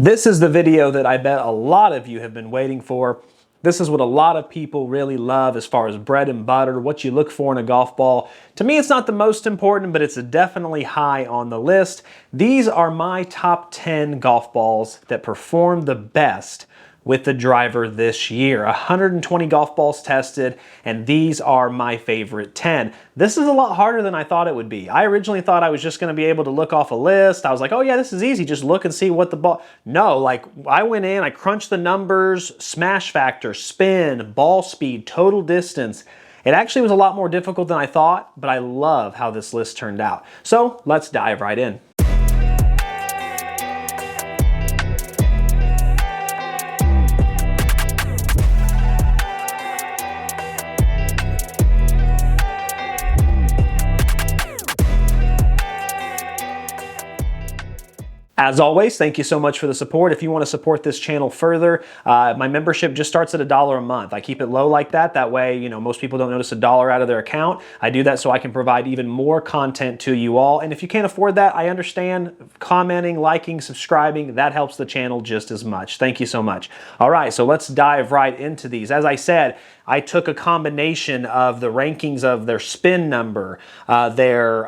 This is the video that I bet a lot of you have been waiting for. This is what a lot of people really love as far as bread and butter, what you look for in a golf ball. To me, it's not the most important, but it's definitely high on the list. These are my top 10 golf balls that perform the best with the driver this year. 120 golf balls tested, and these are my favorite 10. This is a lot harder than I thought it would be. I originally thought I was just gonna be able to look off a list. I was like, oh yeah, this is easy, just look and see what the ball... No, like I went in, I crunched the numbers, smash factor, spin, ball speed, total distance. It actually was a lot more difficult than I thought, but I love how this list turned out. So let's dive right in. As always, thank you so much for the support. If you want to support this channel further, my membership just starts at $1 a month. I keep it low like that. That way, you know, most people don't notice $1 out of their account. I do that so I can provide even more content to you all. And if you can't afford that, I understand. Commenting, liking, subscribing, that helps the channel just as much. Thank you so much. All right, so let's dive right into these. As I said, I took a combination of the rankings of their spin number, their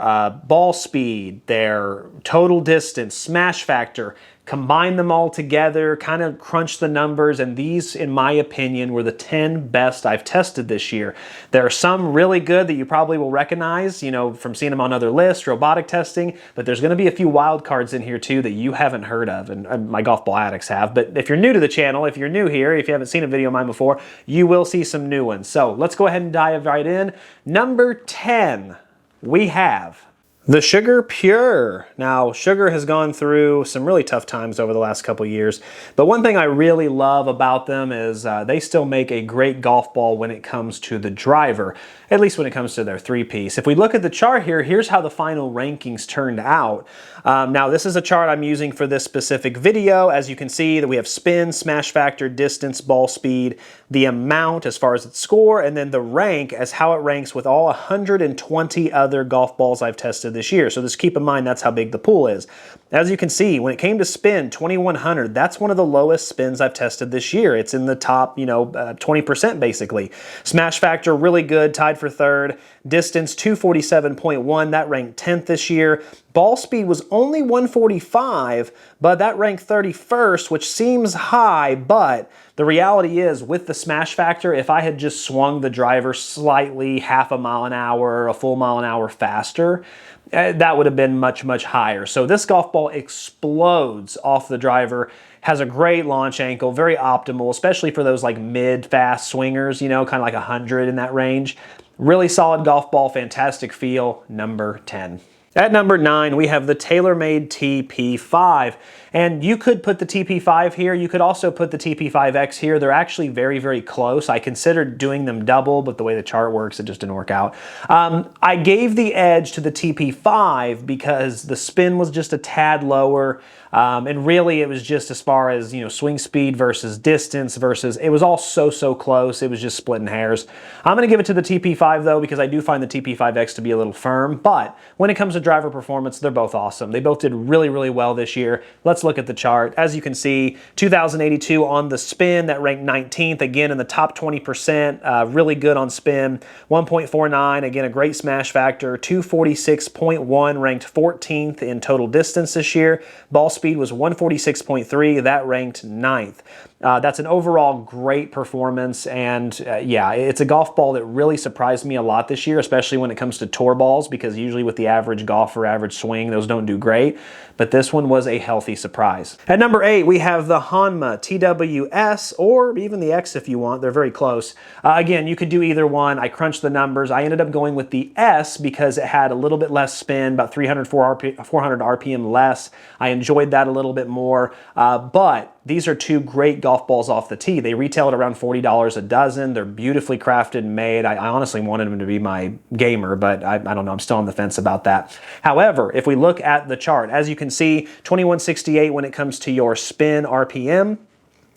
ball speed, their total distance, smash factor, combined them all together, kind of crunched the numbers, and these, in my opinion, were the 10 best I've tested this year. There are some really good that you probably will recognize, you know, from seeing them on other lists, robotic testing, but there's gonna be a few wild cards in here too that you haven't heard of, and my golf ball addicts have. But if you're new to the channel, if you're new here, if you haven't seen a video of mine before, you will see some new ones. So let's go ahead and dive right in. Number 10, we have the Sugar Pure. Now, Sugar has gone through some really tough times over the last couple years, but one thing I really love about them is they still make a great golf ball when it comes to the driver, at least when it comes to their three-piece. If we look at the chart here, here's how the final rankings turned out. Now, this is a chart I'm using for this specific video. As you can see, that we have spin, smash factor, distance, ball speed, the amount as far as its score, and then the rank as how it ranks with all 120 other golf balls I've tested this year. So just keep in mind that's how big the pool is. As you can see, when it came to spin, 2100, that's one of the lowest spins I've tested this year. It's in the top, 20% basically. Smash factor, really good, tied for third. Distance, 247.1, that ranked 10th this year. Ball speed was only 145, but that ranked 31st, which seems high, but the reality is with the smash factor, if I had just swung the driver slightly, half a mile an hour, a full mile an hour faster, that would have been much, much higher. So this golf ball explodes off the driver, has a great launch ankle, very optimal, especially for those like mid-fast swingers, kind of like 100 in that range. Really solid golf ball, fantastic feel, number 10. At number 9, we have the Taylormade TP5. And you could put the TP5 here. You could also put the TP5X here. They're actually very, very close. I considered doing them double, but the way the chart works, it just didn't work out. I gave the edge to the TP5 because the spin was just a tad lower. And really it was just as far as, swing speed versus distance versus, it was all so close. It was just splitting hairs. I'm going to give it to the TP5 though, because I do find the TP5X to be a little firm. But when it comes to driver performance, they're both awesome. They both did really, really well this year. Let's look at the chart. As you can see, 2082 on the spin, that ranked 19th, again in the top 20%, really good on spin. 1.49, again, a great smash factor. 246.1, ranked 14th in total distance this year. Ball speed was 146.3, that ranked 9th. That's an overall great performance, and yeah, it's a golf ball that really surprised me a lot this year, especially when it comes to tour balls, because usually with the average golfer, average swing, those don't do great, but this one was a healthy surprise. At number 8, we have the Hanma TWS, or even the X if you want. They're very close. Again, you could do either one. I crunched the numbers. I ended up going with the S because it had a little bit less spin, about 400 RPM less. I enjoyed that a little bit more, but these are two great golf balls off the tee. They retail at around $40 a dozen. They're beautifully crafted and made. I honestly wanted them to be my gamer, but I don't know. I'm still on the fence about that. However, if we look at the chart, as you can see, 2168 when it comes to your spin RPM.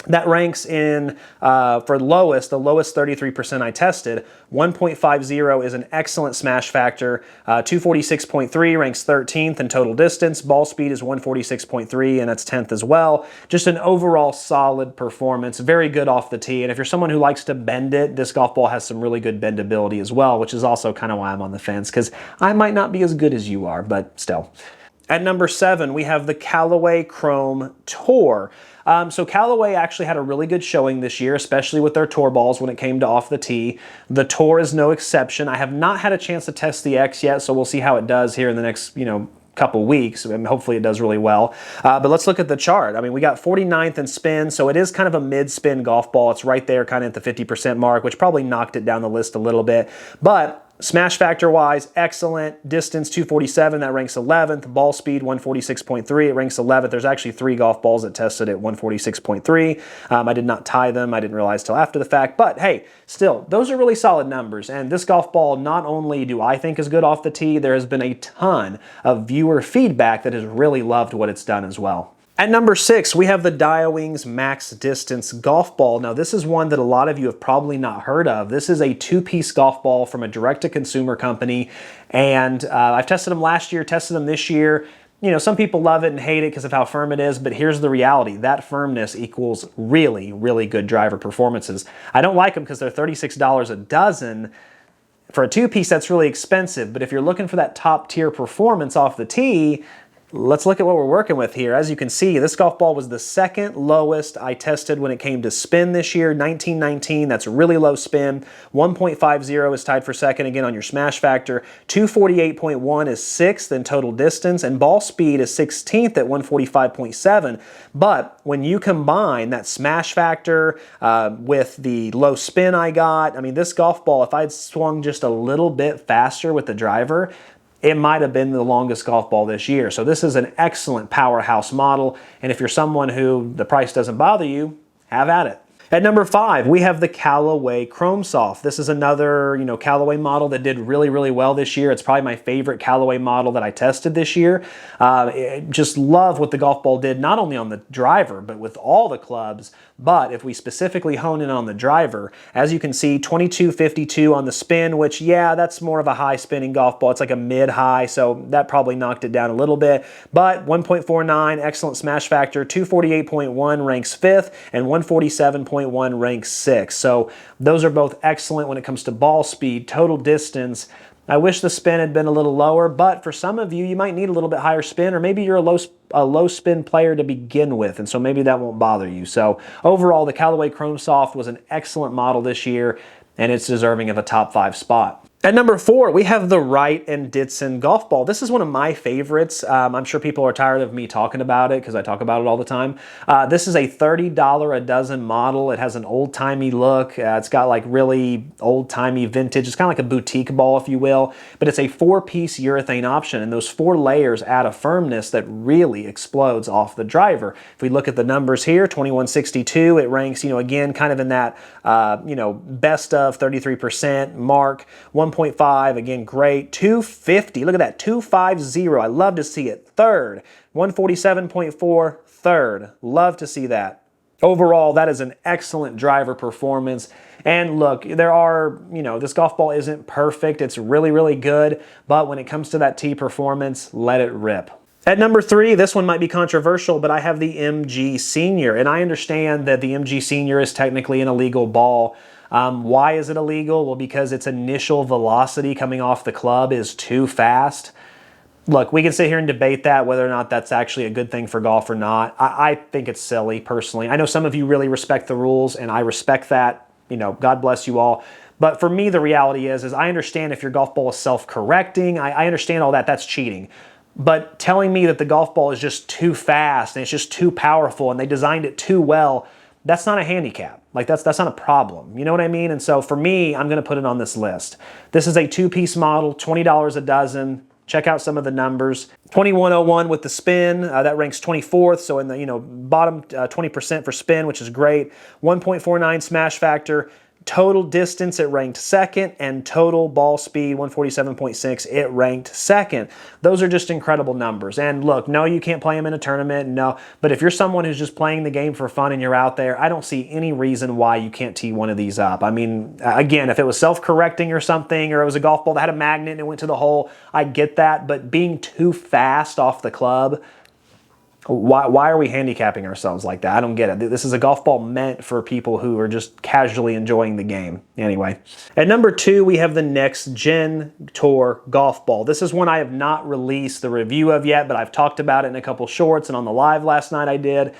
That ranks in, for lowest, the lowest 33% I tested, 1.50 is an excellent smash factor. 246.3 ranks 13th in total distance. Ball speed is 146.3, and that's 10th as well. Just an overall solid performance, very good off the tee. And if you're someone who likes to bend it, this golf ball has some really good bendability as well, which is also kind of why I'm on the fence, because I might not be as good as you are, but still. At number 7, we have the Callaway Chrome Tour. So Callaway actually had a really good showing this year, especially with their tour balls when it came to off the tee. The Tour is no exception. I have not had a chance to test the X yet, so we'll see how it does here in the next, couple weeks. I mean, hopefully it does really well. But let's look at the chart. I mean, we got 49th in spin, so it is kind of a mid-spin golf ball. It's right there kind of at the 50% mark, which probably knocked it down the list a little bit. But smash factor wise, excellent. Distance 247, that ranks 11th. Ball speed 146.3, it ranks 11th. There's actually 3 golf balls that tested at 146.3. I did not tie them. I didn't realize till after the fact. But hey, still, those are really solid numbers. And this golf ball, not only do I think is good off the tee, there has been a ton of viewer feedback that has really loved what it's done as well. At number 6, we have the Diawings Max Distance Golf Ball. Now, this is one that a lot of you have probably not heard of. This is a 2-piece golf ball from a direct-to-consumer company, and I've tested them last year, tested them this year. Some people love it and hate it because of how firm it is, but here's the reality. That firmness equals really, really good driver performances. I don't like them because they're $36 a dozen. For a 2-piece, that's really expensive, but if you're looking for that top-tier performance off the tee, let's look at what we're working with here. As you can see, this golf ball was the second lowest I tested when it came to spin this year, 1919. That's really low spin. 1.50 is tied for second again on your smash factor. 248.1 is 6th in total distance, and ball speed is 16th at 145.7. But when you combine that smash factor with the low spin I got, I mean, this golf ball, if I'd swung just a little bit faster with the driver, it might have been the longest golf ball this year. So this is an excellent powerhouse model, and if you're someone who the price doesn't bother you, have at it. At number 5, we have the Callaway Chrome Soft. This is another, Callaway model that did really, really well this year. It's probably my favorite Callaway model that I tested this year. Just love what the golf ball did, not only on the driver, but with all the clubs. But if we specifically hone in on the driver, as you can see, 2252 on the spin, which, yeah, that's more of a high spinning golf ball. It's like a mid-high, so that probably knocked it down a little bit. But 1.49, excellent smash factor. 248.1 ranks 5th, and 147.1 ranks 6th. So those are both excellent when it comes to ball speed, total distance. I wish the spin had been a little lower, but for some of you, you might need a little bit higher spin, or maybe you're a low spin player to begin with, and so maybe that won't bother you. So overall, the Callaway Chrome Soft was an excellent model this year, and it's deserving of a top 5 spot. At number 4, we have the Wright & Ditson golf ball. This is one of my favorites. I'm sure people are tired of me talking about it because I talk about it all the time. This is a $30 a dozen model. It has an old-timey look. It's got like really old-timey vintage. It's kind of like a boutique ball, if you will, but it's a 4-piece urethane option, and those 4 layers add a firmness that really explodes off the driver. If we look at the numbers here, 2162, it ranks, again, kind of in that, best of 33% mark. 1.5, again, great. 250, look at that, 250. I love to see it. Third, 147.4, third. Love to see that. Overall, that is an excellent driver performance. And look, there are, this golf ball isn't perfect. It's really, really good. But when it comes to that tee performance, let it rip. At number 3, this one might be controversial, but I have the MG Senior. And I understand that the MG Senior is technically an illegal ball. Why is it illegal? Well, because its initial velocity coming off the club is too fast. Look, we can sit here and debate that, whether or not that's actually a good thing for golf or not. I think it's silly, personally. I know some of you really respect the rules, and I respect that. God bless you all. But for me, the reality is I understand if your golf ball is self-correcting. I understand all that. That's cheating. But telling me that the golf ball is just too fast and it's just too powerful and they designed it too well, that's not a handicap. Like that's not a problem. You know what I mean? And so for me, I'm going to put it on this list. This is a 2-piece model, $20 a dozen. Check out some of the numbers. 2101 with the spin, that ranks 24th, so in the bottom 20% for spin, which is great. 1.49 smash factor. total distance, it ranked second, and total ball speed, 147.6, it ranked second. Those are just incredible numbers. And look, no, you can't play them in a tournament, no, but if you're someone who's just playing the game for fun and you're out there, I don't see any reason why you can't tee one of these up. I mean, again, if it was self-correcting or something, or it was a golf ball that had a magnet and it went to the hole, I get that, but being too fast off the club, why are we handicapping ourselves like that? I don't get it. This is a golf ball meant for people who are just casually enjoying the game. Anyway, at number 2, we have the Next Gen Tour golf ball. This is one I have not released the review of yet, but I've talked about it in a couple shorts, and on the live last night I did.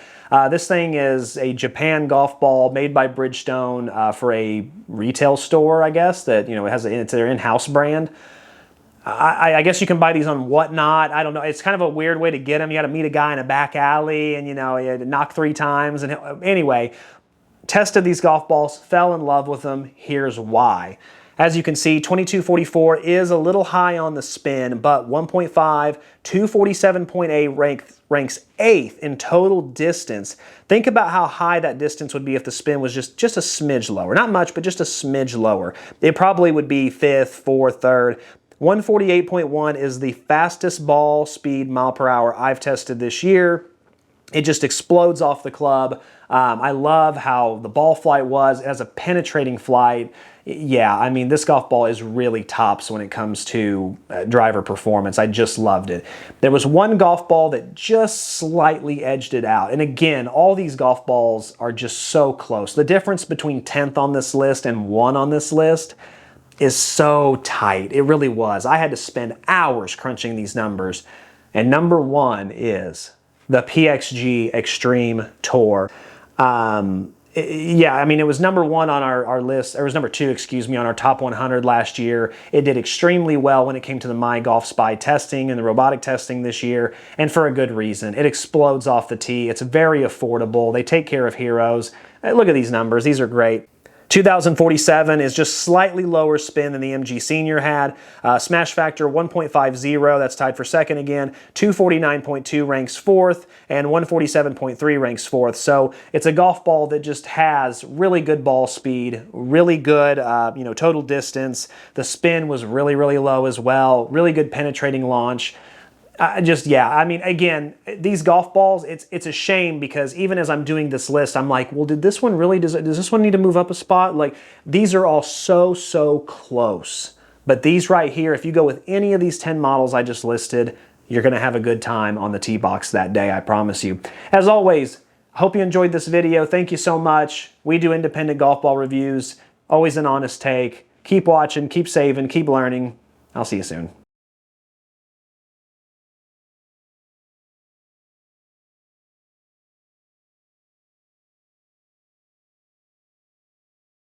This thing is a Japan golf ball made by Bridgestone for a retail store, I guess, that, you know, it's their in-house brand. I guess you can buy these on Whatnot. I don't know. It's kind of a weird way to get them. You got to meet a guy in a back alley and, you know, you had to knock 3 times. And anyway, tested these golf balls, fell in love with them. Here's why. As you can see, 2244 is a little high on the spin, but 1.5, 247.8 ranks 8th in total distance. Think about how high that distance would be if the spin was just a smidge lower. Not much, but just a smidge lower. It probably would be 5th, 4th, 3rd. 148.1 is the fastest ball speed mile per hour I've tested this year. It just explodes off the club. I love how the ball flight was. It has a penetrating flight. Yeah, I mean, this golf ball is really tops when it comes to driver performance. I just loved it. There was one golf ball that just slightly edged it out. And again, all these golf balls are just so close. The difference between 10th on this list and 1 on this list is so tight. It really was. I had to spend hours crunching these numbers. And number 1 is the PXG Extreme Tour. Yeah, I mean, it was number 1 on our list, or it was number 2, excuse me, on our top 100 last year. It did extremely well when it came to the My Golf Spy testing and the robotic testing this year, and for a good reason. It explodes off the tee. It's very affordable. They take care of heroes. Look at these numbers. These are great. 2047 is just slightly lower spin than the MG Senior had. Smash factor 1.50, that's tied for second again. 249.2 ranks 4th, and 147.3 ranks 4th. So it's a golf ball that just has really good ball speed, really good total distance. The spin was really, really low as well. Really good penetrating launch. Yeah, I mean, again, these golf balls, it's a shame because even as I'm doing this list, I'm like, well, does this one need to move up a spot? Like, these are all so close. But these right here, if you go with any of these 10 models I just listed, you're going to have a good time on the tee box that day, I promise you. As always, I hope you enjoyed this video. Thank you so much. We do independent golf ball reviews, always an honest take. Keep watching, keep saving, keep learning. I'll see you soon.